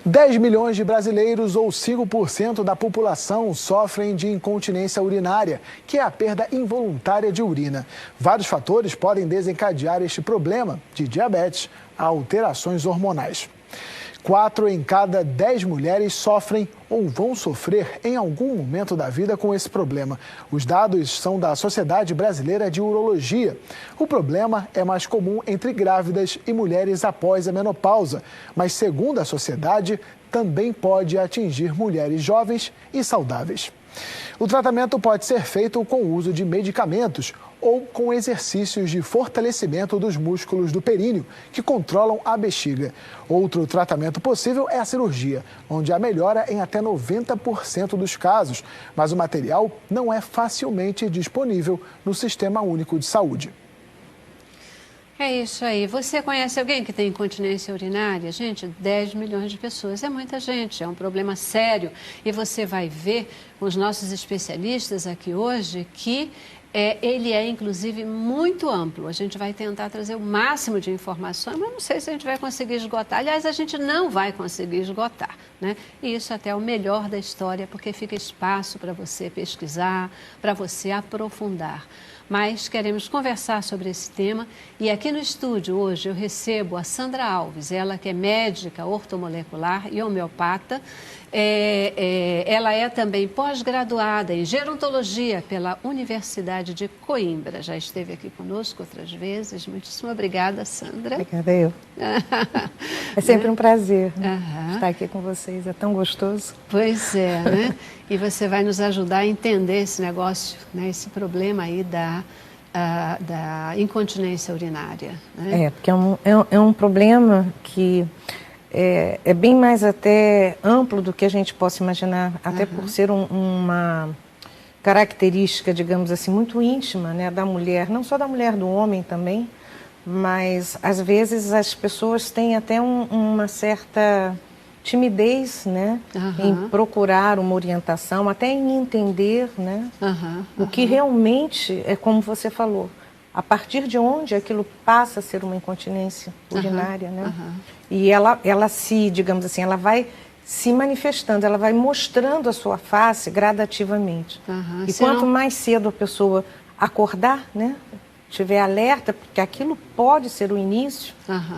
10 milhões de brasileiros, ou 5% da população, sofrem de incontinência urinária, que é a perda involuntária de urina. Vários fatores podem desencadear este problema, de diabetes a alterações hormonais. 4 em cada 10 mulheres sofrem ou vão sofrer em algum momento da vida com esse problema. Os dados são da Sociedade Brasileira de Urologia. O problema é mais comum entre grávidas e mulheres após a menopausa, mas, segundo a sociedade, também pode atingir mulheres jovens e saudáveis. O tratamento pode ser feito com o uso de medicamentos ou com exercícios de fortalecimento dos músculos do períneo, que controlam a bexiga. Outro tratamento possível é a cirurgia, onde há melhora em até 90% dos casos, mas o material não é facilmente disponível no Sistema Único de Saúde. É isso aí. Você conhece alguém que tem incontinência urinária? Gente, 10 milhões de pessoas é muita gente, é um problema sério. E você vai ver com os nossos especialistas aqui hoje que ele é, inclusive, muito amplo. A gente vai tentar trazer o máximo de informações, mas não sei se a gente vai conseguir esgotar. Aliás, a gente não vai conseguir esgotar, né? E isso até é o melhor da história, porque fica espaço para você pesquisar, para você aprofundar. Mas queremos conversar sobre esse tema e aqui no estúdio hoje eu recebo a Sandra Alves, ela que é médica ortomolecular e homeopata. Ela é também pós-graduada em gerontologia pela Universidade de Coimbra. Já esteve aqui conosco outras vezes. Muitíssimo obrigada, Sandra. Obrigada eu. É sempre um prazer, né, estar aqui com vocês, é tão gostoso. Pois é, né? E você vai nos ajudar a entender esse negócio, né? Esse problema aí da incontinência urinária. Né? Porque é um problema que é bem mais até amplo do que a gente possa imaginar, até por ser uma característica, digamos assim, muito íntima, né, da mulher, não só da mulher, do homem também, mas às vezes as pessoas têm até uma certa timidez, né, em procurar uma orientação, até em entender, né, o que realmente é como você falou, a partir de onde aquilo passa a ser uma incontinência urinária, né? E ela se, digamos assim, ela vai se manifestando, ela vai mostrando a sua face gradativamente. E quanto mais cedo a pessoa acordar, né, estiver alerta, porque aquilo pode ser o início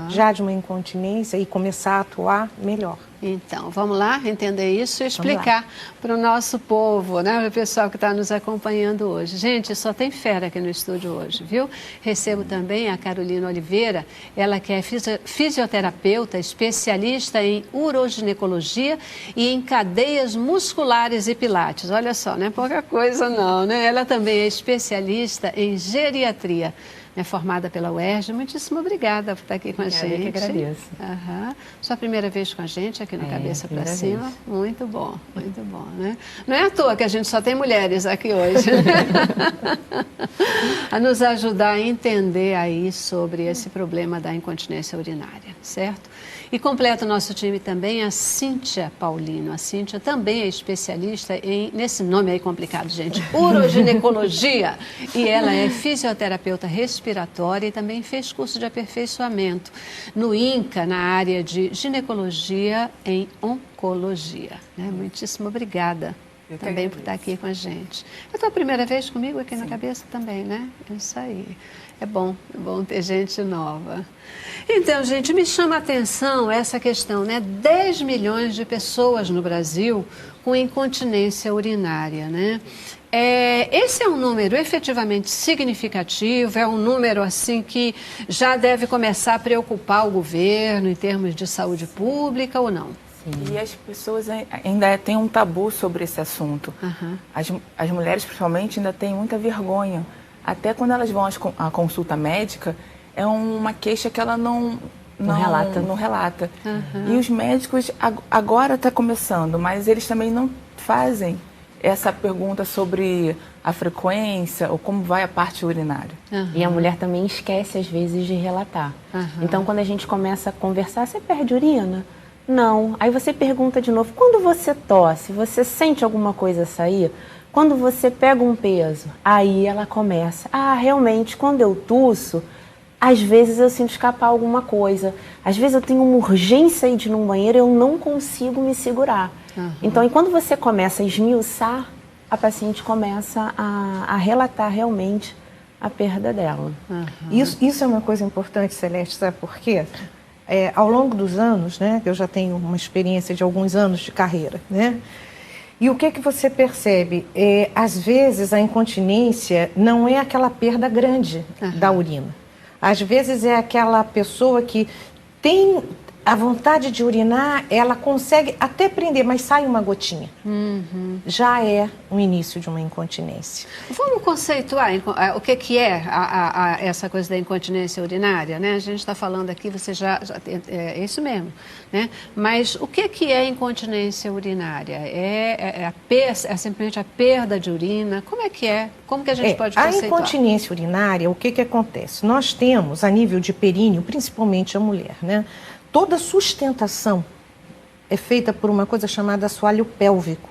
já de uma incontinência e começar a atuar melhor. Então, vamos lá entender isso e explicar para o nosso povo, né, para o pessoal que está nos acompanhando hoje. Gente, só tem fera aqui no estúdio hoje, viu? Recebo também a Carolina Oliveira, ela que é fisioterapeuta, especialista em uroginecologia e em cadeias musculares e pilates. Olha só, não é pouca coisa não, né? Ela também é especialista em geriatria. É formada pela UERJ. Muitíssimo obrigada por estar aqui com a gente. Eu que agradeço. Sua primeira vez com a gente aqui no Cabeça para Cima. Vez. Muito bom, né? Não é à toa que a gente só tem mulheres aqui hoje. A nos ajudar a entender aí sobre esse problema da incontinência urinária, certo? E completa o nosso time também a Cíntia Paulino. A Cíntia também é especialista nesse nome aí complicado, gente, uroginecologia. E ela é fisioterapeuta respiratória e também fez curso de aperfeiçoamento no INCA, na área de ginecologia em oncologia. Né? Muitíssimo obrigada também por estar aqui com a gente. É a tua primeira vez comigo aqui na Cabeça também, né? Isso aí. É bom ter gente nova. Então, gente, me chama a atenção essa questão, né? 10 milhões de pessoas no Brasil com incontinência urinária, né? Esse é um número efetivamente significativo, é um número assim que já deve começar a preocupar o governo em termos de saúde pública ou não? Sim. E as pessoas ainda têm um tabu sobre esse assunto. As mulheres, principalmente, ainda têm muita vergonha. Até quando elas vão à consulta médica, é uma queixa que ela não relata. E os médicos, agora está começando, mas eles também não fazem essa pergunta sobre a frequência ou como vai a parte urinária. E a mulher também esquece, às vezes, de relatar. Então, quando a gente começa a conversar, você perde urina? Não. Aí você pergunta de novo, quando você tosse, você sente alguma coisa sair? Quando você pega um peso, aí ela começa, realmente, quando eu tuço, Às vezes eu sinto escapar alguma coisa. Às vezes eu tenho uma urgência de ir num banheiro e eu não consigo me segurar. Então, e quando você começa a esmiuçar, a paciente começa a relatar realmente a perda dela. Isso é uma coisa importante, Celeste, sabe por quê? Ao longo dos anos, né, eu já tenho uma experiência de alguns anos de carreira, né? E o que você percebe? Às vezes a incontinência não é aquela perda grande da urina. Às vezes é aquela pessoa que tem a vontade de urinar, ela consegue até prender, mas sai uma gotinha. Já é o início de uma incontinência. Vamos conceituar o que é essa coisa da incontinência urinária, né? A gente está falando aqui, você é isso mesmo, né? Mas o que é incontinência urinária? É simplesmente a perda de urina? Como é que é? Como que a gente pode conceituar? A incontinência urinária, o que acontece? Nós temos, a nível de períneo, principalmente a mulher, né? Toda sustentação é feita por uma coisa chamada assoalho pélvico,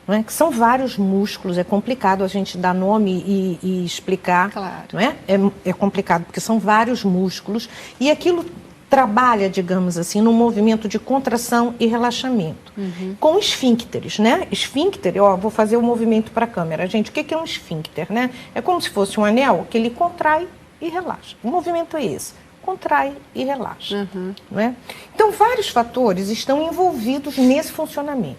não é? Que são vários músculos, é complicado a gente dar nome e explicar, não é? É complicado porque são vários músculos e aquilo trabalha, digamos assim, no movimento de contração e relaxamento, com esfíncteres, né? Esfíncter, vou fazer o movimento para a câmera. Gente, o que é um esfíncter, né? É como se fosse um anel que ele contrai e relaxa. O movimento é esse. Contrai e relaxa. Não é? Então, vários fatores estão envolvidos nesse funcionamento.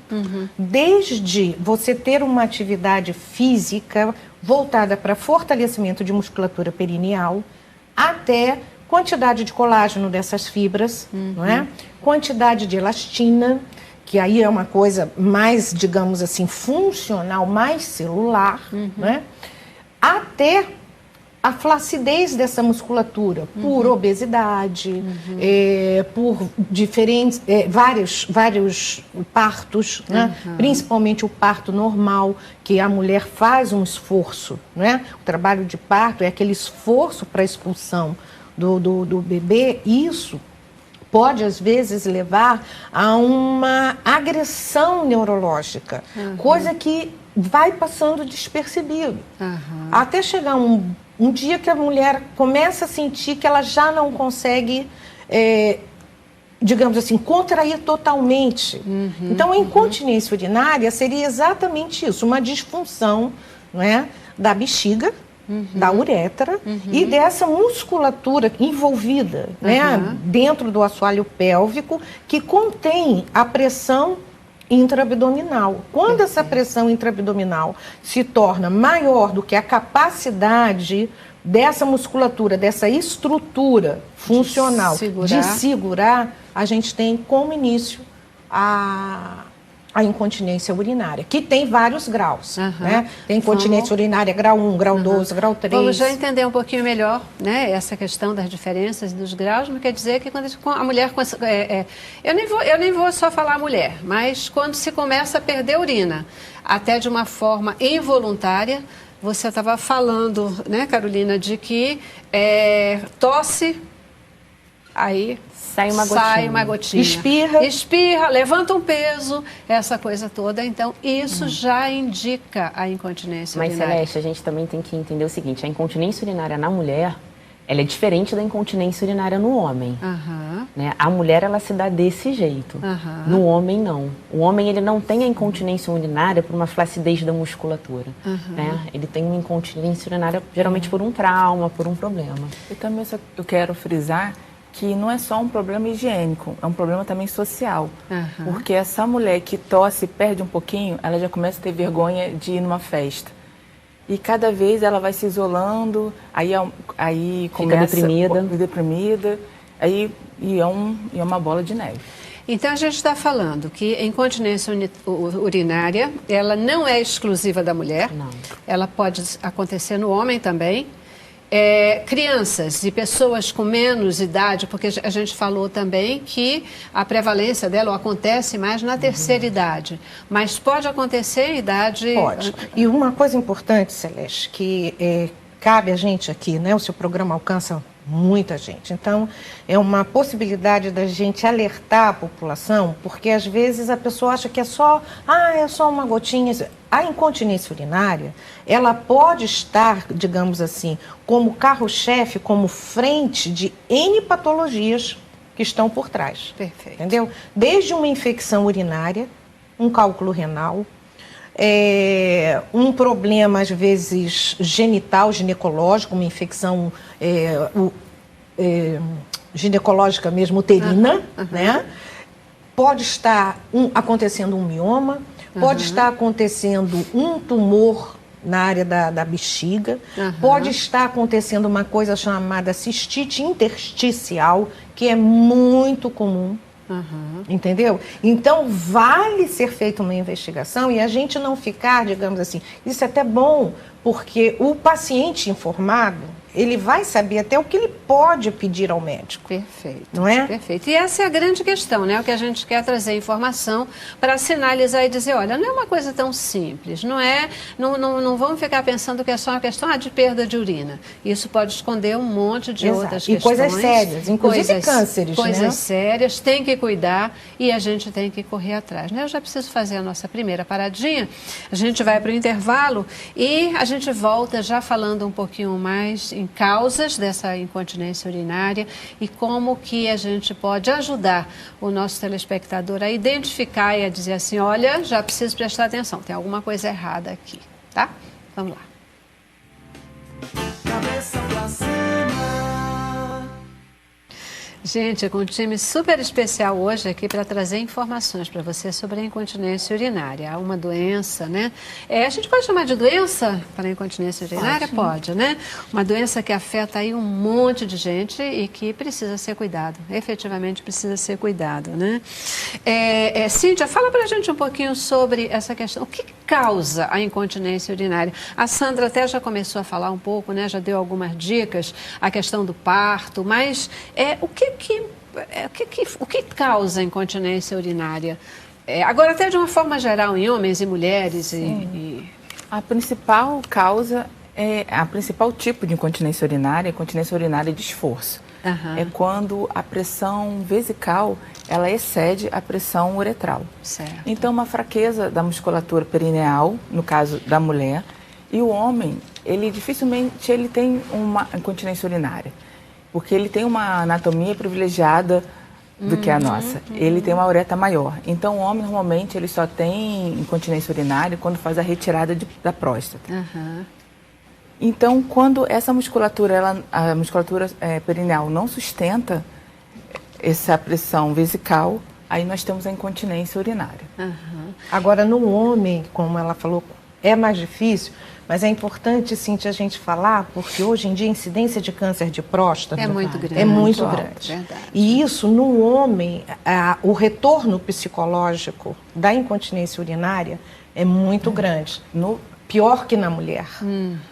Desde você ter uma atividade física voltada para fortalecimento de musculatura perineal, até quantidade de colágeno dessas fibras, não é? Quantidade de elastina, que aí é uma coisa mais, digamos assim, funcional, mais celular, não é? Até a flacidez dessa musculatura, por obesidade, por diferentes, vários partos, né? Principalmente o parto normal, que a mulher faz um esforço, né? O trabalho de parto é aquele esforço para a expulsão do bebê. Isso pode, às vezes, levar a uma agressão neurológica, coisa que vai passando despercebido. Até chegar um dia que a mulher começa a sentir que ela já não consegue, digamos assim, contrair totalmente. Então, a incontinência urinária seria exatamente isso, uma disfunção, não é, da bexiga, da uretra e dessa musculatura envolvida, né, dentro do assoalho pélvico, que contém a pressão intraabdominal. Quando essa pressão intraabdominal se torna maior do que a capacidade dessa musculatura, dessa estrutura funcional de segurar, a gente tem como início a incontinência urinária, que tem vários graus, né? Tem incontinência urinária grau 1, grau 2, grau 3. Vamos já entender um pouquinho melhor, né, essa questão das diferenças dos graus. Não quer dizer que quando a mulher... eu nem vou só falar mulher, mas quando se começa a perder urina, até de uma forma involuntária, você estava falando, né, Carolina, de que tosse, aí... Sai uma gotinha. Espirra, levanta um peso, essa coisa toda. Então, isso já indica a incontinência urinária. Mas, Celeste, a gente também tem que entender o seguinte, a incontinência urinária na mulher, ela é diferente da incontinência urinária no homem. Né? A mulher, ela se dá desse jeito. No homem, não. O homem, ele não tem a incontinência urinária por uma flacidez da musculatura. Né? Ele tem uma incontinência urinária, geralmente, por um trauma, por um problema. E também eu quero frisar que não é só um problema higiênico, é um problema também social. Porque essa mulher que tosse e perde um pouquinho, ela já começa a ter vergonha de ir numa festa. E cada vez ela vai se isolando, aí começa... Fica deprimida, e é uma bola de neve. Então, a gente está falando que a incontinência urinária, ela não é exclusiva da mulher. Não. Ela pode acontecer no homem também. Crianças e pessoas com menos idade, porque a gente falou também que a prevalência dela acontece mais na terceira idade, mas pode acontecer em idade... Pode. E uma coisa importante, Celeste, que cabe a gente aqui, né? O seu programa alcança muita gente. Então, é uma possibilidade da gente alertar a população, porque às vezes a pessoa acha que é só uma gotinha. A incontinência urinária, ela pode estar, digamos assim, como carro-chefe, como frente de N patologias que estão por trás. Perfeito. Entendeu? Desde uma infecção urinária, um cálculo renal, um problema, às vezes, genital, ginecológico, uma infecção ginecológica mesmo, uterina, né? Pode estar acontecendo um mioma, pode estar acontecendo um tumor na área da bexiga, pode estar acontecendo uma coisa chamada cistite intersticial, que é muito comum. Entendeu? Então, vale ser feita uma investigação e a gente não ficar, digamos assim, isso é até bom, porque o paciente informado, ele vai saber até o que ele pode pedir ao médico. Perfeito. Não é? Perfeito. E essa é a grande questão, né? O que a gente quer trazer informação para sinalizar e dizer, olha, não é uma coisa tão simples, não vamos ficar pensando que é só uma questão de perda de urina. Isso pode esconder um monte de outras questões. E coisas sérias, inclusive cânceres, coisas sérias, tem que cuidar e a gente tem que correr atrás, né? Eu já preciso fazer a nossa primeira paradinha, a gente vai para o intervalo e a gente volta já falando um pouquinho mais em causas dessa incontinência urinária e como que a gente pode ajudar o nosso telespectador a identificar e a dizer assim, olha, já preciso prestar atenção, tem alguma coisa errada aqui, tá? Vamos lá. Cabeça pra cima. Gente, com um time super especial hoje aqui para trazer informações para você sobre a incontinência urinária. Há uma doença, né? A gente pode chamar de doença para a incontinência urinária? Pode, né? Uma doença que afeta aí um monte de gente e que precisa ser cuidado. Efetivamente precisa ser cuidado, né? Cíntia, fala para a gente um pouquinho sobre essa questão. O que causa a incontinência urinária? A Sandra até já começou a falar um pouco, né? Já deu algumas dicas, a questão do parto, mas o que causa a incontinência urinária? Agora, até de uma forma geral, em homens e mulheres. A principal causa, a principal tipo de incontinência urinária é a incontinência urinária de esforço. É quando a pressão vesical ela excede a pressão uretral. Certo. Então, uma fraqueza da musculatura perineal, no caso da mulher, e o homem, ele dificilmente ele tem uma incontinência urinária. Porque ele tem uma anatomia privilegiada do que a nossa. Ele tem uma uretra maior. Então, o homem, normalmente, ele só tem incontinência urinária quando faz a retirada da próstata. Então, quando essa musculatura, a musculatura perineal não sustenta essa pressão vesical, aí nós temos a incontinência urinária. Agora, no homem, como ela falou, é mais difícil, mas é importante, Cíntia, a gente falar, porque hoje em dia a incidência de câncer de próstata é muito grande. É muito grande. Verdade. E isso, no homem, o retorno psicológico da incontinência urinária é muito grande. Pior que na mulher,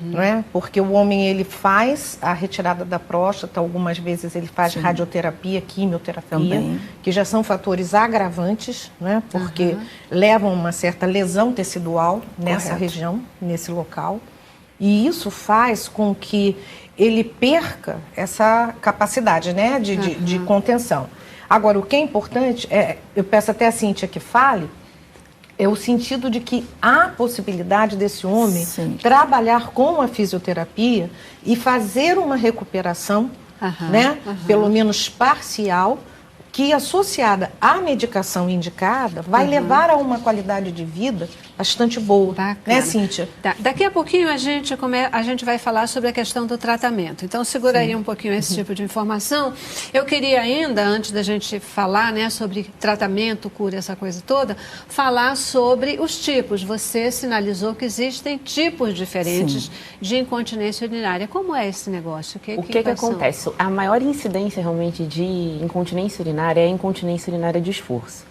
não é? Porque o homem, ele faz a retirada da próstata, algumas vezes ele faz radioterapia, quimioterapia, também, que já são fatores agravantes, né? Porque levam uma certa lesão tecidual nessa região, nesse local. E isso faz com que ele perca essa capacidade, né? de contenção. Agora, o que é importante, eu peço até a Cíntia que fale, é o sentido de que há possibilidade desse homem trabalhar com a fisioterapia e fazer uma recuperação, né? Pelo menos parcial, que associada à medicação indicada vai levar a uma qualidade de vida bastante boa. Bacana. Né, Cíntia? Tá. Daqui a pouquinho a gente vai falar sobre a questão do tratamento. Então, segura aí um pouquinho esse tipo de informação. Eu queria ainda, antes da gente falar, né, sobre tratamento, cura, essa coisa toda, falar sobre os tipos. Você sinalizou que existem tipos diferentes de incontinência urinária. Como é esse negócio? O que acontece? A maior incidência realmente de incontinência urinária é a incontinência urinária de esforço.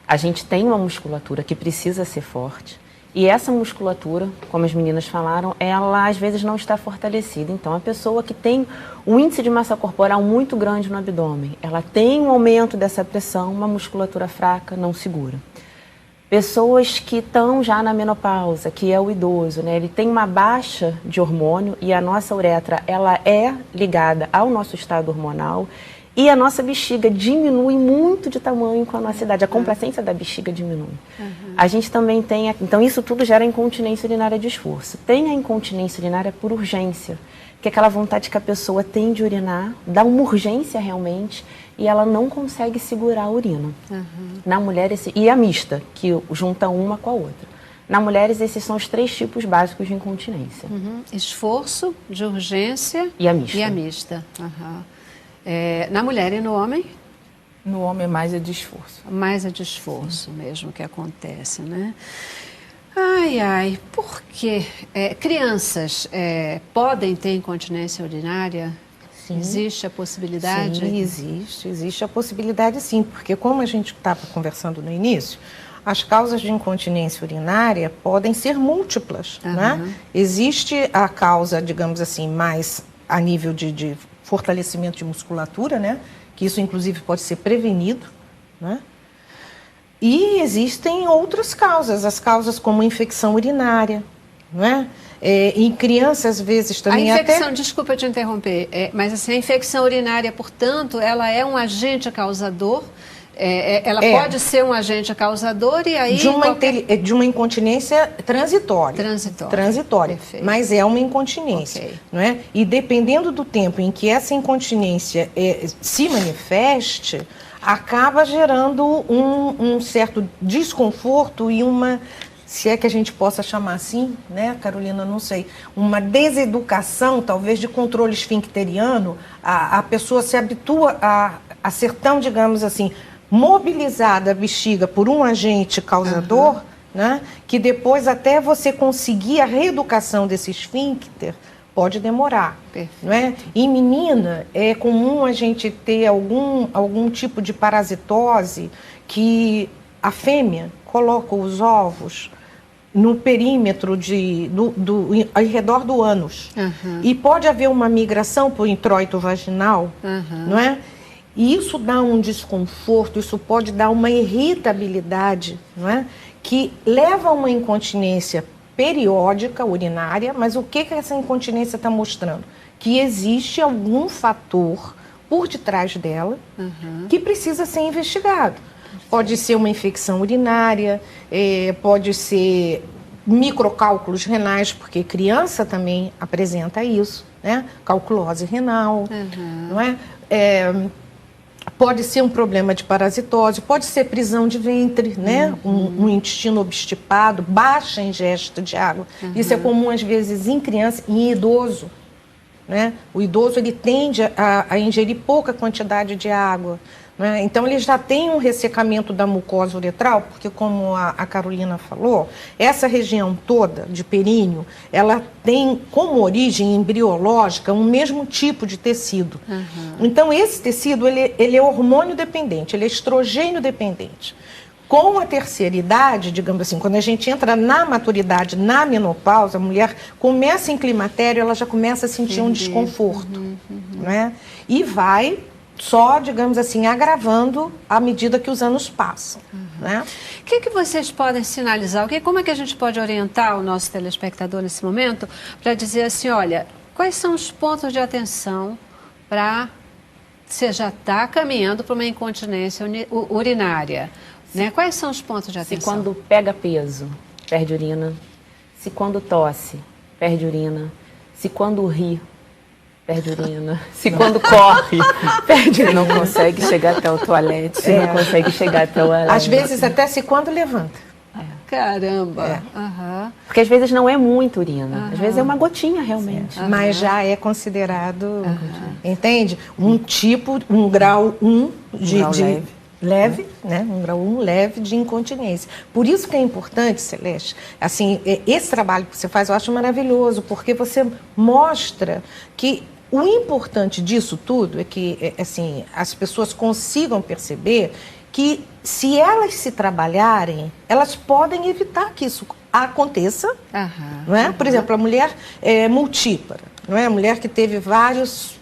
A gente tem uma musculatura que precisa ser forte e essa musculatura, como as meninas falaram, ela às vezes não está fortalecida. Então, a pessoa que tem um índice de massa corporal muito grande no abdômen, ela tem um aumento dessa pressão, uma musculatura fraca não segura. Pessoas que estão já na menopausa, que é o idoso, né? Ele tem uma baixa de hormônio e a nossa uretra, ela é ligada ao nosso estado hormonal e a nossa bexiga diminui muito de tamanho com a nossa idade. A complacência da bexiga diminui. A gente também tem... Então, isso tudo gera incontinência urinária de esforço. Tem a incontinência urinária por urgência, que é aquela vontade que a pessoa tem de urinar, dá uma urgência realmente, e ela não consegue segurar a urina. Na mulher, e a mista, que junta uma com a outra. Na mulheres, esses são os 3 tipos básicos de incontinência. Esforço, de urgência e a mista. E a mista. Na mulher e no homem? No homem mais é de esforço. Mais é de esforço mesmo que acontece, né? Ai, ai, por quê? Crianças podem ter incontinência urinária? Sim. Existe a possibilidade? Sim, existe a possibilidade sim, porque como a gente estava conversando no início, as causas de incontinência urinária podem ser múltiplas, né? Existe a causa, digamos assim, mais a nível de fortalecimento de musculatura, né? Que isso inclusive pode ser prevenido, né? E existem outras causas, as causas como infecção urinária, não é? Em crianças, às vezes, também a infecção, desculpa te interromper, mas assim, a infecção urinária, portanto, ela é um agente causador, ela pode ser um agente causador e aí... De uma incontinência transitória. Transitória, perfeito. Mas é uma incontinência, não é? E dependendo do tempo em que essa incontinência se manifeste, acaba gerando um certo desconforto e uma, se é que a gente possa chamar assim, né, Carolina, não sei, uma deseducação, talvez, de controle esfincteriano. A pessoa se habitua a ser tão, digamos assim, mobilizada a bexiga por um agente causador, né, que depois até você conseguir a reeducação desse esfíncter pode demorar. Não é? Em menina, é comum a gente ter algum tipo de parasitose que a fêmea coloca os ovos no perímetro ao redor do ânus. E pode haver uma migração para o introito vaginal, não é? E isso dá um desconforto, isso pode dar uma irritabilidade, não é? Que leva a uma incontinência periódica urinária, mas o que essa incontinência está mostrando? Que existe algum fator por detrás dela que precisa ser investigado. Pode ser uma infecção urinária, pode ser microcálculos renais, porque criança também apresenta isso, né? Calculose renal, não é? Pode ser um problema de parasitose, pode ser prisão de ventre, né? Um intestino obstipado, baixa ingesta de água. Isso é comum, às vezes, em criança e em idoso, né? O idoso, ele tende a ingerir pouca quantidade de água, né? Então, ele já tem um ressecamento da mucosa uretral, porque, como a Carolina falou, essa região toda de períneo, ela tem como origem embriológica um mesmo tipo de tecido. Então, esse tecido, ele é hormônio dependente, ele é estrogênio dependente. Com a terceira idade, digamos assim, quando a gente entra na maturidade, na menopausa, a mulher começa em climatério, ela já começa a sentir um desconforto, né? E vai só, digamos assim, agravando à medida que os anos passam. Né? O que vocês podem sinalizar? Como é que a gente pode orientar o nosso telespectador nesse momento para dizer assim, olha, quais são os pontos de atenção para você já está caminhando para uma incontinência urinária? Né? Quais são os pontos de atenção? Se quando pega peso, perde urina. Se quando tosse, perde urina. Se quando ri, perde urina. Se quando corre, perde urina. Não consegue chegar até o toalete. Não consegue chegar até o toalete. Às vezes até se quando levanta. Caramba! Porque às vezes não é muito urina. Às vezes é uma gotinha realmente. Mas já é considerado, entende? Um grau 1 de leve, né? Um grau 1 leve de incontinência. Por isso que é importante, Celeste, assim, esse trabalho que você faz eu acho maravilhoso, porque você mostra que o importante disso tudo é que, assim, as pessoas consigam perceber que, se elas se trabalharem, elas podem evitar que isso aconteça. Não é? Por exemplo, a mulher multípara, não é? A mulher que teve vários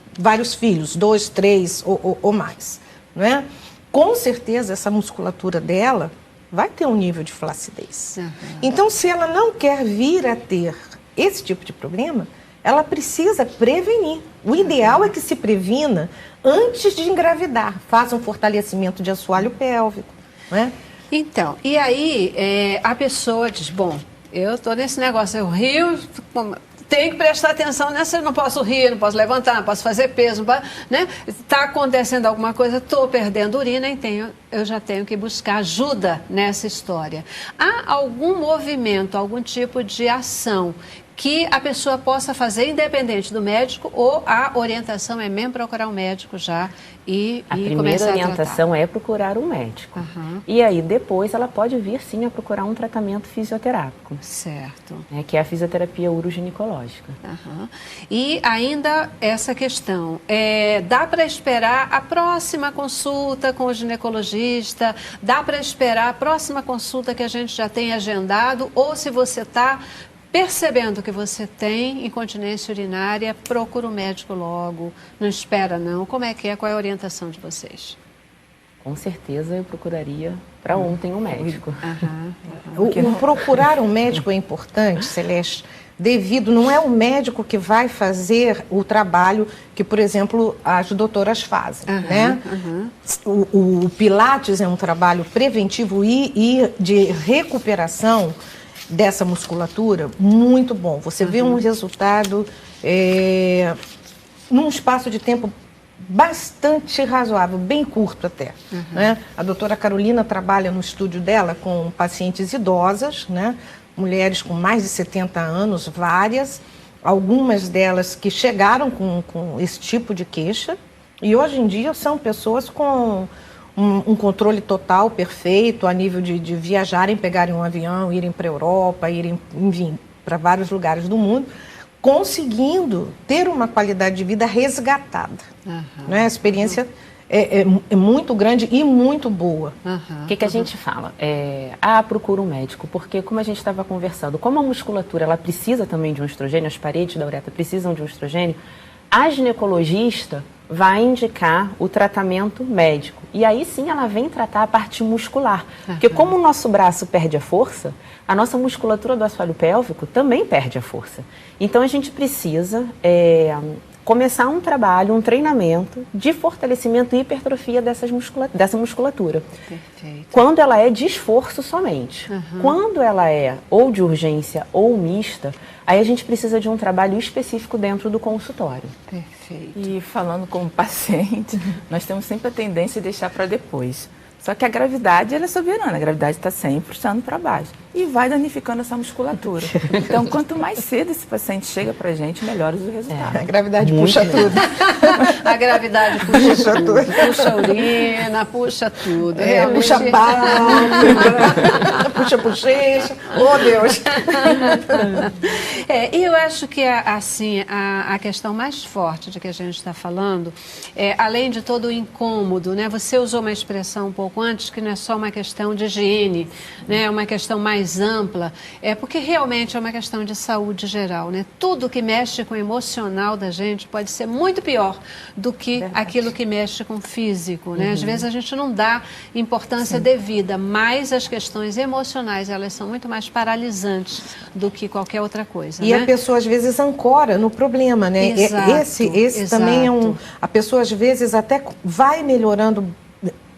filhos, 2, 3 ou mais, não é? Com certeza, essa musculatura dela vai ter um nível de flacidez. Então, se ela não quer vir a ter esse tipo de problema, ela precisa prevenir. O ideal é que se previna antes de engravidar. Faça um fortalecimento de assoalho pélvico, não é? Então, e aí a pessoa diz, bom, eu estou nesse negócio, eu rio, tenho que prestar atenção nessa, eu não posso rir, não posso levantar, não posso fazer peso, não posso, né? Está acontecendo alguma coisa, estou perdendo urina, então eu já tenho que buscar ajuda nessa história. Há algum movimento, algum tipo de ação que a pessoa possa fazer independente do médico, ou a orientação é mesmo procurar um médico já e a primeira começar orientação a tratar? é procurar um médico. E aí depois ela pode vir sim a procurar um tratamento fisioterápico. Certo. Que é a fisioterapia uroginecológica. E ainda essa questão, dá para esperar a próxima consulta com o ginecologista? Dá para esperar a próxima consulta que a gente já tem agendado? Ou se você está percebendo que você tem incontinência urinária, procura o médico logo, não espera não. Como é que é? Qual é a orientação de vocês? Com certeza eu procuraria para ontem um médico. O procurar um médico é importante, Celeste, devido, não é o médico que vai fazer o trabalho que, por exemplo, as doutoras fazem, né? O Pilates é um trabalho preventivo e de recuperação dessa musculatura muito bom. Você vê um resultado num espaço de tempo bastante razoável, bem curto até. Né? A doutora Carolina trabalha no estúdio dela com pacientes idosas, né? Mulheres com mais de 70 anos, várias, algumas delas que chegaram com esse tipo de queixa, e hoje em dia são pessoas com um controle total, perfeito, a nível de viajarem, pegarem um avião, irem para a Europa, irem, enfim, para vários lugares do mundo, conseguindo ter uma qualidade de vida resgatada. Né? A experiência é muito grande e muito boa. O que a gente fala? Procura um médico, porque como a gente estava conversando, como a musculatura ela precisa também de um estrogênio, as paredes da uretra precisam de um estrogênio, a ginecologista vai indicar o tratamento médico. E aí sim ela vem tratar a parte muscular. Porque como o nosso braço perde a força, a nossa musculatura do assoalho pélvico também perde a força. Então a gente precisa começar um trabalho, um treinamento de fortalecimento e hipertrofia dessa musculatura. Perfeito. Quando ela é de esforço somente. Quando ela é ou de urgência ou mista, aí a gente precisa de um trabalho específico dentro do consultório. Perfeito. E falando como paciente, nós temos sempre a tendência de deixar para depois. Só que a gravidade ela é soberana, a gravidade está sempre puxando para baixo e vai danificando essa musculatura. Então, quanto mais cedo esse paciente chega para a gente, melhores o resultado. A gravidade puxa tudo. A gravidade puxa tudo. Puxa a urina, puxa tudo. Puxa a pálpebra, puxa a bochecha. Oh, Deus! E eu acho que, assim, a questão mais forte de que a gente está falando, além de todo o incômodo, né? Você usou uma expressão um pouco antes, que não é só uma questão de higiene, né? É uma questão mais ampla, porque realmente é uma questão de saúde geral, né? Tudo que mexe com o emocional da gente pode ser muito pior do que aquilo que mexe com o físico, né? Às vezes a gente não dá importância devida, mas as questões emocionais, elas são muito mais paralisantes do que qualquer outra coisa, E né? a pessoa às vezes ancora no problema, né? Exato, Esse também é a pessoa às vezes até vai melhorando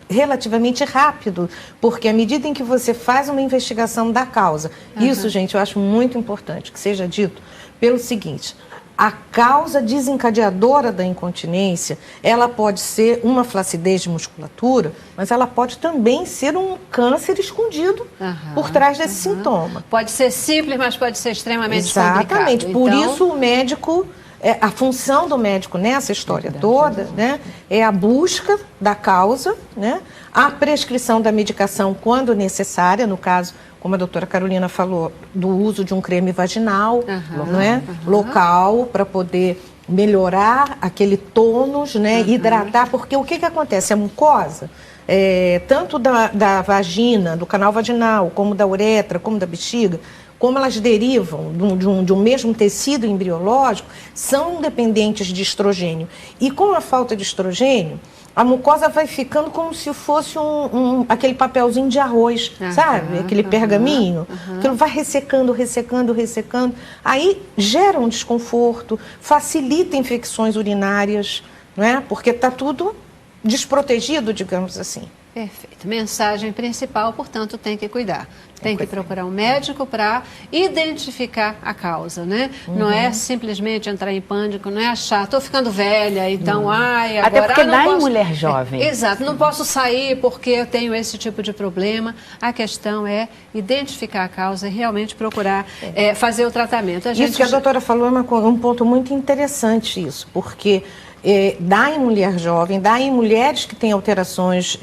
relativamente rápido, porque à medida em que você faz uma investigação da causa, isso, gente, eu acho muito importante que seja dito pelo seguinte: a causa desencadeadora da incontinência, ela pode ser uma flacidez de musculatura, mas ela pode também ser um câncer escondido por trás desse sintoma. Pode ser simples, mas pode ser extremamente Exatamente, complicado. por Então, isso o médico... a função do médico nessa história toda, né, é a busca da causa, né, a prescrição da medicação quando necessária, no caso, como a doutora Carolina falou, do uso de um creme vaginal, local, para poder melhorar aquele tônus, né, hidratar, porque o que acontece? A mucosa, tanto da vagina, do canal vaginal, como da uretra, como da bexiga, como elas derivam de um mesmo tecido embriológico, são dependentes de estrogênio. E com a falta de estrogênio, a mucosa vai ficando como se fosse aquele papelzinho de arroz, sabe? Aquele pergaminho. Aquilo vai ressecando, ressecando, ressecando. Aí gera um desconforto, facilita infecções urinárias, né? Porque está tudo desprotegido, digamos assim. Perfeito. Mensagem principal, portanto, tem que cuidar. Tem que procurar um médico para identificar a causa, né? Não é simplesmente entrar em pânico, não é achar, estou ficando velha, então, ai, agora... Até porque não dá em posso... mulher jovem. Exato, não posso sair porque eu tenho esse tipo de problema. A questão é identificar a causa e realmente procurar fazer o tratamento. Isso que a doutora falou é um ponto muito interessante, isso, porque... dá em mulher jovem, dá em mulheres que têm alterações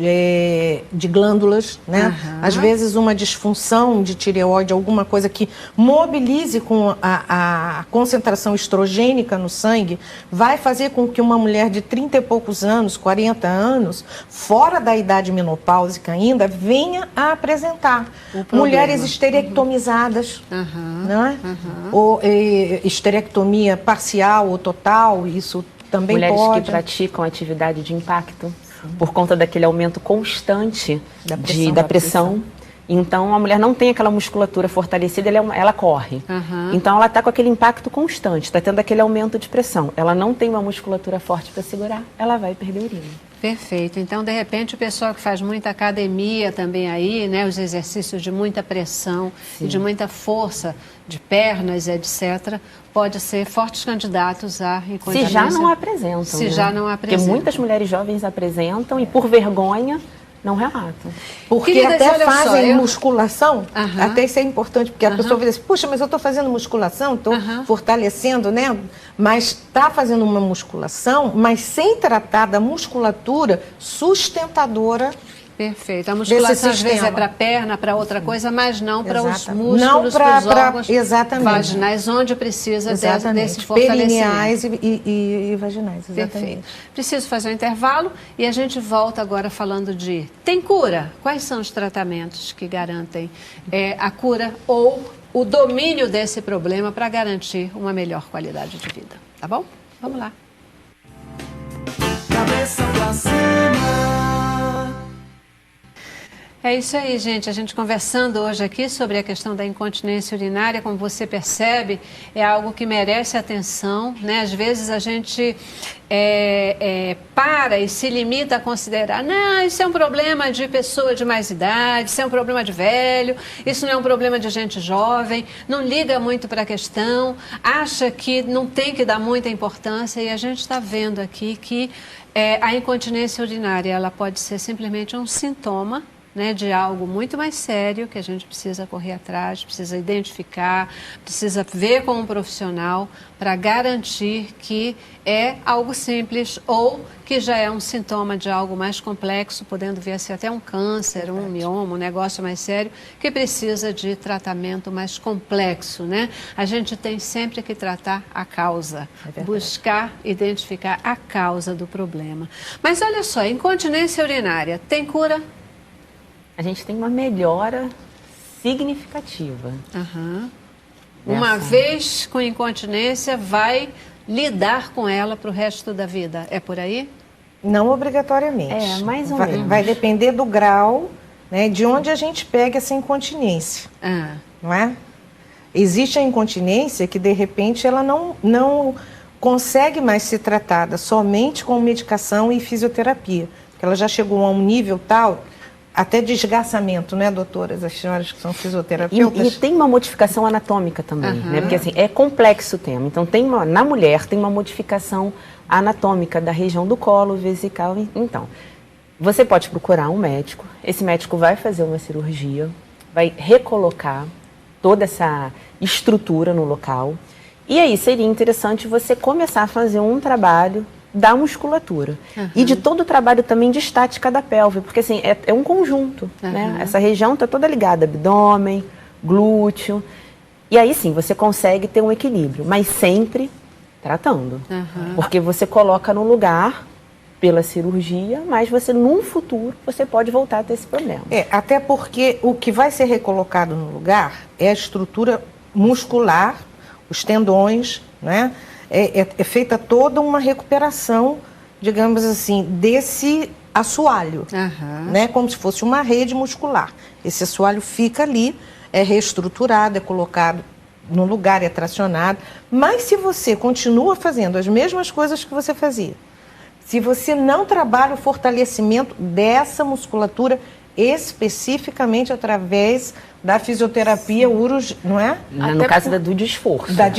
de glândulas, né? Às vezes uma disfunção de tireoide, alguma coisa que mobilize com a concentração estrogênica no sangue, vai fazer com que uma mulher de 30 e poucos anos, 40 anos, fora da idade menopáusica ainda, venha a apresentar. Mulheres esterectomizadas, né? Ou esterectomia parcial ou total, isso também mulheres pode. que praticam atividade de impacto, por conta daquele aumento constante da pressão. Então, a mulher não tem aquela musculatura fortalecida, ela corre. Então, ela está com aquele impacto constante, está tendo aquele aumento de pressão. Ela não tem uma musculatura forte para segurar, ela vai perder urina. Perfeito. Então, de repente, o pessoal que faz muita academia também aí, né, os exercícios de muita pressão e de muita força de pernas, etc., pode ser fortes candidatos a incontinência. Se já não apresentam. Se já não apresentam. Porque muitas mulheres jovens apresentam e, por vergonha, não relatam. Porque Queridas, até olha só, fazem musculação, até isso é importante, porque a pessoa vai dizer, puxa, mas eu estou fazendo musculação, estou fortalecendo, né? Mas está fazendo uma musculação, mas sem tratar da musculatura sustentadora. Perfeito. A musculação às vezes é para a perna, para outra coisa, mas não para os músculos, não para os órgãos vaginais, onde precisa desse fortalecimento. Perineais e vaginais, exatamente. Perfeito. Preciso fazer um intervalo e a gente volta agora falando de... Tem cura? Quais são os tratamentos que garantem a cura ou o domínio desse problema para garantir uma melhor qualidade de vida? Tá bom? Vamos lá. Cabeça pra cima. É isso aí, gente. A gente conversando hoje aqui sobre a questão da incontinência urinária, como você percebe, é algo que merece atenção, né? Às vezes a gente para e se limita a considerar, não, isso é um problema de pessoa de mais idade, isso é um problema de velho, isso não é um problema de gente jovem, não liga muito para a questão, acha que não tem que dar muita importância, e a gente está vendo aqui que a incontinência urinária ela pode ser simplesmente um sintoma, né, de algo muito mais sério que a gente precisa correr atrás, precisa identificar, precisa ver com um profissional para garantir que é algo simples ou que já é um sintoma de algo mais complexo, podendo vir a ser até um câncer, um mioma, um negócio mais sério, que precisa de tratamento mais complexo, né? A gente tem sempre que tratar a causa, buscar identificar a causa do problema. Mas olha só, incontinência urinária tem cura? A gente tem uma melhora significativa. Uma vez com incontinência, vai lidar com ela para o resto da vida. É por aí? Não obrigatoriamente. Mais ou menos. Vai depender do grau, né, de onde a gente pega essa incontinência. Não é? Existe a incontinência que, de repente, ela não consegue mais ser tratada somente com medicação e fisioterapia. Porque ela já chegou a um nível tal... Até desgastamento, né, doutoras, as senhoras que são fisioterapeutas? E tem uma modificação anatômica também, né? Porque assim, é complexo o tema. Então, na mulher tem uma modificação anatômica da região do colo vesical. Então, você pode procurar um médico, esse médico vai fazer uma cirurgia, vai recolocar toda essa estrutura no local. E aí seria interessante você começar a fazer um trabalho da musculatura e de todo o trabalho também de estática da pelve, porque assim, é um conjunto, né? Essa região está toda ligada, abdômen, glúteo, e aí sim, você consegue ter um equilíbrio, mas sempre tratando, porque você coloca no lugar pela cirurgia, mas você, num futuro, você pode voltar a ter esse problema. Até porque o que vai ser recolocado no lugar é a estrutura muscular, os tendões, né? É feita toda uma recuperação digamos assim, desse assoalho, né? Como se fosse uma rede muscular. Esse assoalho fica ali, é reestruturado, é colocado no lugar, é tracionado. Mas se você continua fazendo as mesmas coisas que você fazia, se você não trabalha o fortalecimento dessa musculatura especificamente através da fisioterapia não é? No caso do desforço. Da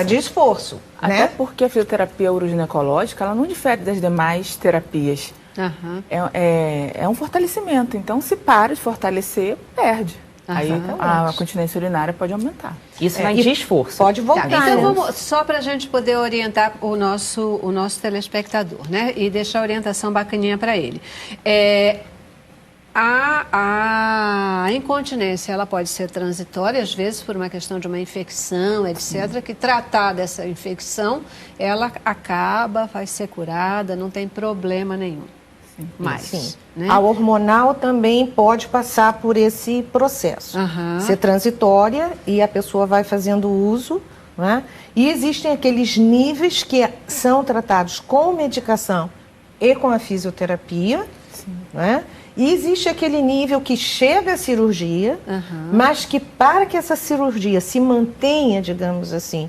desforço. Até né? porque a fisioterapia uroginecológica, ela não difere das demais terapias. É um fortalecimento. Então, se para de fortalecer, perde. Aí a continência urinária pode aumentar. Isso vai de esforço. Pode voltar. Então, vamos, só para a gente poder orientar o nosso telespectador, né? E deixar a orientação bacaninha para ele. A incontinência, ela pode ser transitória, às vezes por uma questão de uma infecção, etc., que tratar dessa infecção, ela acaba, vai ser curada, não tem problema nenhum. Mas, né? A hormonal também pode passar por esse processo. Ser transitória e a pessoa vai fazendo uso, né? E existem aqueles níveis que são tratados com medicação e com a fisioterapia, né? E existe aquele nível que chega à cirurgia, mas que para que essa cirurgia se mantenha, digamos assim,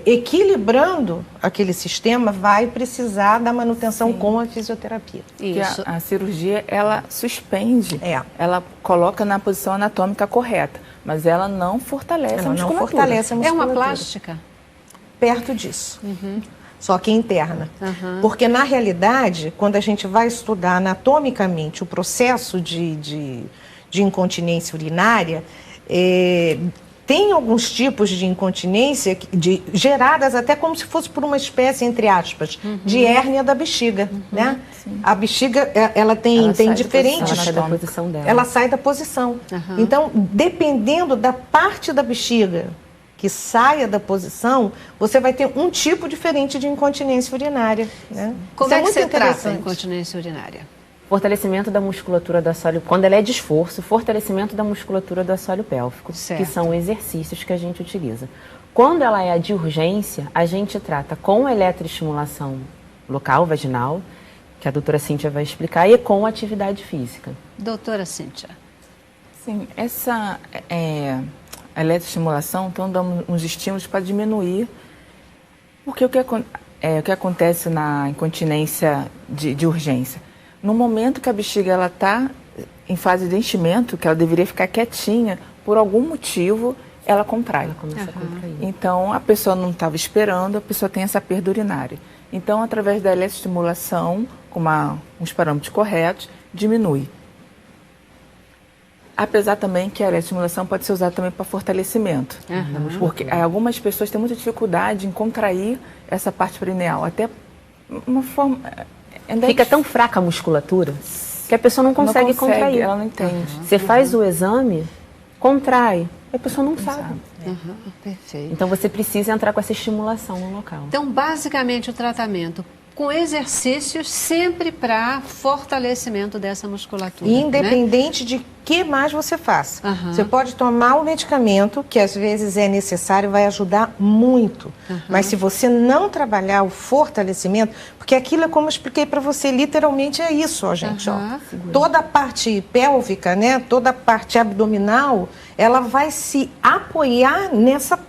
equilibrando aquele sistema, vai precisar da manutenção com a fisioterapia. Isso. A cirurgia, ela suspende, ela coloca na posição anatômica correta, mas ela não fortalece a musculatura. Não fortalece a musculatura. É uma plástica? Perto disso. Só que interna. Porque, na realidade, quando a gente vai estudar anatomicamente o processo de incontinência urinária, tem alguns tipos de incontinência geradas até como se fosse por uma espécie, entre aspas, de hérnia da bexiga, né? A bexiga, ela tem diferentes... Ela sai da posição dela. Ela sai da posição. Então, dependendo da parte da bexiga que saia da posição, você vai ter um tipo diferente de incontinência urinária, né? Como Isso é que muito você trata a interessante. incontinência urinária? Fortalecimento da musculatura do assoalho, quando ela é de esforço, fortalecimento da musculatura do assoalho pélvico, que são exercícios que a gente utiliza. Quando ela é de urgência, a gente trata com eletroestimulação local, vaginal, que a doutora Cíntia vai explicar, e com atividade física. Doutora Cíntia. Sim, essa a eletroestimulação, então, dá uns estímulos para diminuir, porque o que acontece na incontinência de urgência? No momento que a bexiga está em fase de enchimento, que ela deveria ficar quietinha, por algum motivo, ela contrai. Ela começa a contrair. Então, a pessoa não estava esperando, a pessoa tem essa perda urinária. Então, através da eletroestimulação, com uns parâmetros corretos, diminui. Apesar também que a eletroestimulação pode ser usada também para fortalecimento. Porque algumas pessoas têm muita dificuldade em contrair essa parte perineal. Até uma forma... Fica tão fraca a musculatura que a pessoa não consegue contrair. Ela não entende. Você faz o exame, contrai, a pessoa não sabe. Perfeito. Então você precisa entrar com essa estimulação no local. Então, basicamente, o tratamento com exercícios sempre para fortalecimento dessa musculatura. Independente de que mais você faça. Você pode tomar o medicamento, que às vezes é necessário, vai ajudar muito. Mas se você não trabalhar o fortalecimento, porque aquilo é como eu expliquei para você, literalmente é isso, ó, gente. Ó. Toda a parte pélvica, né, toda a parte abdominal, ela vai se apoiar nessa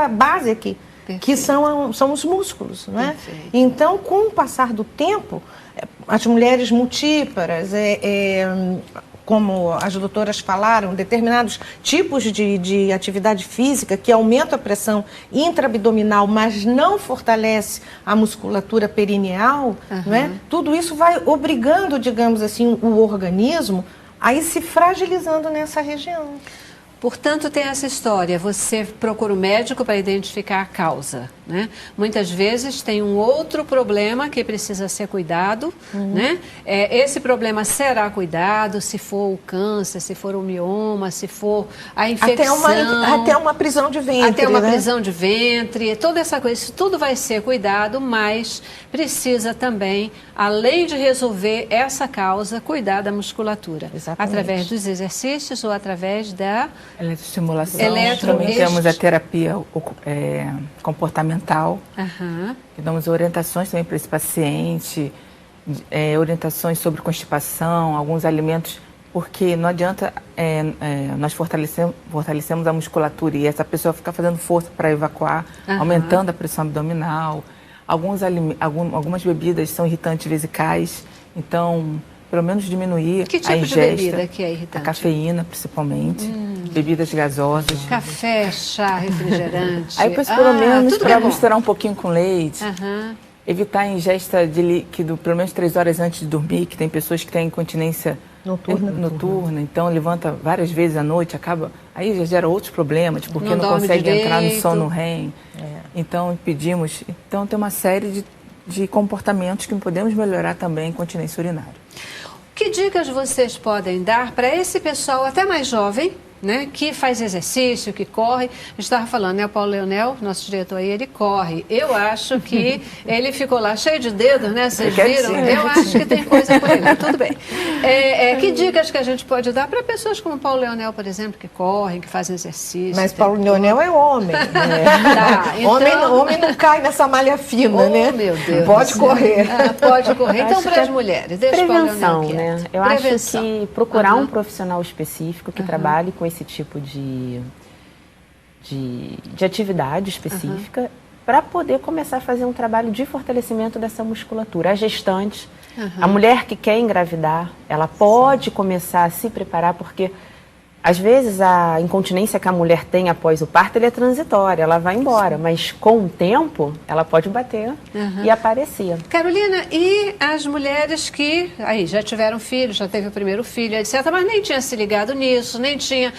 base aqui. Que são os músculos, não é? Então, com o passar do tempo, as mulheres multíparas, como as doutoras falaram, determinados tipos de atividade física que aumentam a pressão intraabdominal, mas não fortalece a musculatura perineal, não é? Tudo isso vai obrigando, digamos assim, o organismo a ir se fragilizando nessa região. Portanto, tem essa história, você procura o médico para identificar a causa, né? Muitas vezes tem um outro problema que precisa ser cuidado, né? Esse problema será cuidado, se for o câncer, se for o mioma, se for a infecção. Até uma prisão de ventre. Até uma prisão de ventre, toda essa coisa, isso tudo vai ser cuidado, mas precisa também, além de resolver essa causa, cuidar da musculatura. Exatamente. Através dos exercícios ou através da Eletroestimulação. Também temos a terapia comportamental, que damos orientações também para esse paciente, orientações sobre constipação, alguns alimentos, porque não adianta nós fortalecemos a musculatura e essa pessoa ficar fazendo força para evacuar, aumentando a pressão abdominal. Algumas bebidas são irritantes vesicais, então pelo menos diminuir que tipo a ingesta. De bebida que é irritante? A cafeína, principalmente, bebidas gasosas. Café, chá, refrigerante. Aí, pelo menos, para misturar um pouquinho com leite. Evitar a ingesta de líquido pelo menos 3 horas antes de dormir, que tem pessoas que têm incontinência noturna, então levanta várias vezes à noite, aí já gera outros problemas, porque não consegue entrar no sono REM. Então pedimos, tem uma série de comportamentos que podemos melhorar também a incontinência urinária. Que dicas vocês podem dar para esse pessoal até mais jovem, né, que faz exercício, que corre? A gente estava falando, né, o Paulo Leonel, nosso diretor aí, ele corre. Eu acho que ele ficou lá cheio de dedos, né, vocês viram? Eu acho que tem coisa por ele, tudo bem. Que dicas que a gente pode dar para pessoas como o Paulo Leonel, por exemplo, que correm, que fazem exercício? Mas Paulo Leonel é homem. Tá, então... homem não cai nessa malha fina, né? Meu Deus. Pode correr. Pode correr. Então, para as mulheres, deixa prevenção, o Paulo Leonel né? Eu acho que procurar um profissional específico que trabalhe com esse tipo de atividade específica para poder começar a fazer um trabalho de fortalecimento dessa musculatura. A gestante, a mulher que quer engravidar, ela pode começar a se preparar, porque às vezes a incontinência que a mulher tem após o parto é transitória, ela vai embora, mas com o tempo ela pode bater e aparecer. Carolina, e as mulheres que já tiveram filho, já teve o primeiro filho, etc., mas nem tinha se ligado nisso, nem tinha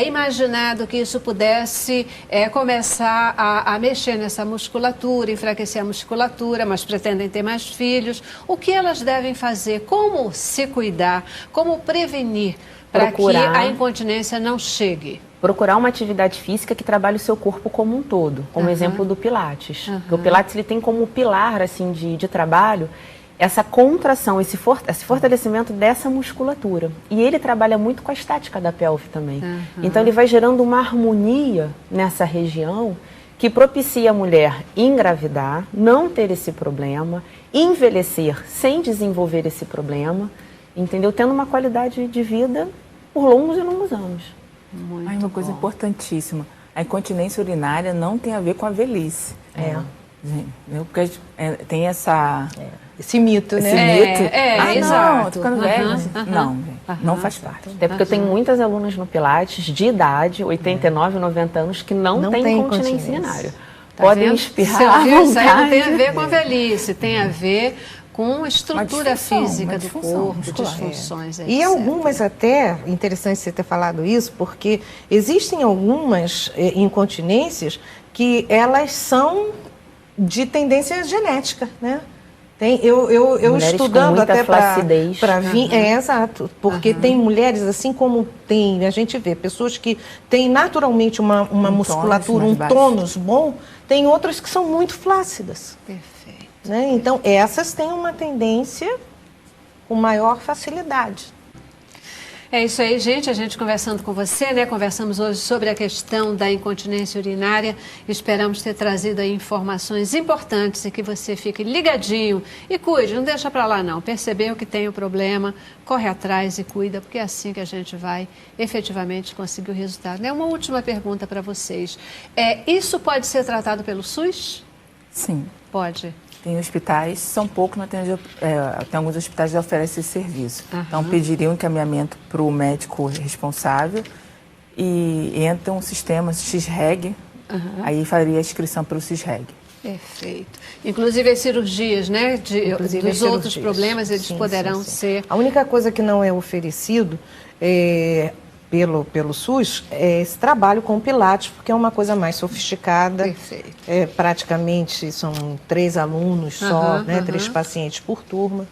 imaginado que isso pudesse começar a mexer nessa musculatura, enfraquecer a musculatura, mas pretendem ter mais filhos. O que elas devem fazer? Como se cuidar? Como prevenir? Para que a incontinência não chegue. Procurar uma atividade física que trabalhe o seu corpo como um todo, como exemplo do Pilates. Porque o Pilates ele tem como pilar assim, de trabalho essa contração, esse fortalecimento dessa musculatura. E ele trabalha muito com a estática da pelve também. Então ele vai gerando uma harmonia nessa região que propicia a mulher engravidar, não ter esse problema, envelhecer sem desenvolver esse problema, entendeu? Tendo uma qualidade de vida por longos e longos anos. Uma coisa importantíssima, a incontinência urinária não tem a ver com a velhice. Porque tem esse mito, né? Esse mito. Exato. Não, tô ficando velho. Não, não faz parte. Até porque eu tenho muitas alunas no Pilates de idade, 89, 90 anos, que não têm incontinência urinária. Podem espirrar à vontade. Isso aí não tem a ver com a velhice, tem a ver com a estrutura física do corpo, disfunções. E algumas até, interessante você ter falado isso, porque existem algumas incontinências que elas são de tendência genética, né? Eu estudando até para vir, exato, porque tem mulheres, assim como a gente vê pessoas que têm naturalmente uma musculatura, um tônus bom, tem outras que são muito flácidas. Perfeito. Né? Então, essas têm uma tendência com maior facilidade. É isso aí, gente. A gente conversando com você, né? Conversamos hoje sobre a questão da incontinência urinária. Esperamos ter trazido aí informações importantes e que você fique ligadinho e cuide. Não deixa para lá, não. Percebeu que tem o problema, corre atrás e cuida, porque é assim que a gente vai efetivamente conseguir o resultado. Né? Uma última pergunta para vocês. Isso pode ser tratado pelo SUS? Sim. Pode. Tem hospitais, são poucos, mas tem alguns hospitais que oferecem esse serviço. Então, pediria um encaminhamento para o médico responsável e entra um sistema XREG, aí faria a inscrição pelo XREG. Perfeito. Inclusive as cirurgias, né? Dos outros problemas, eles poderão ser... A única coisa que não é oferecido pelo SUS é esse trabalho com o Pilates, porque é uma coisa mais sofisticada. Perfeito. Praticamente são 3 alunos só, né? 3 pacientes por turma.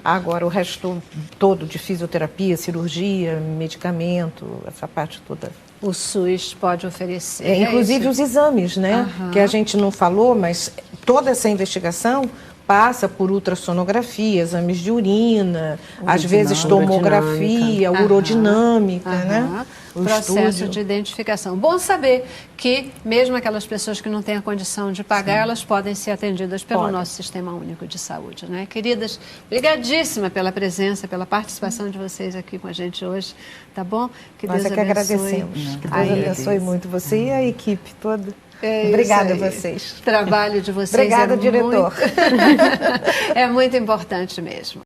Agora o resto todo de fisioterapia, cirurgia, medicamento, essa parte toda. O SUS pode oferecer. Inclusive os exames, né? Que a gente não falou, mas toda essa investigação passa por ultrassonografia, exames de urina, às vezes tomografia, urodinâmica, né? O processo estúdio. de identificação. Bom saber que mesmo aquelas pessoas que não têm a condição de pagar, elas podem ser atendidas pelo nosso Sistema Único de Saúde, né? Queridas, obrigadíssima pela presença, pela participação de vocês aqui com a gente hoje, tá bom? Que Nós Deus é que abençoe. agradecemos. Que Deus abençoe muito você e a equipe toda. É Obrigada a isso aí. vocês. O trabalho de vocês Obrigada, é diretor. é muito importante mesmo.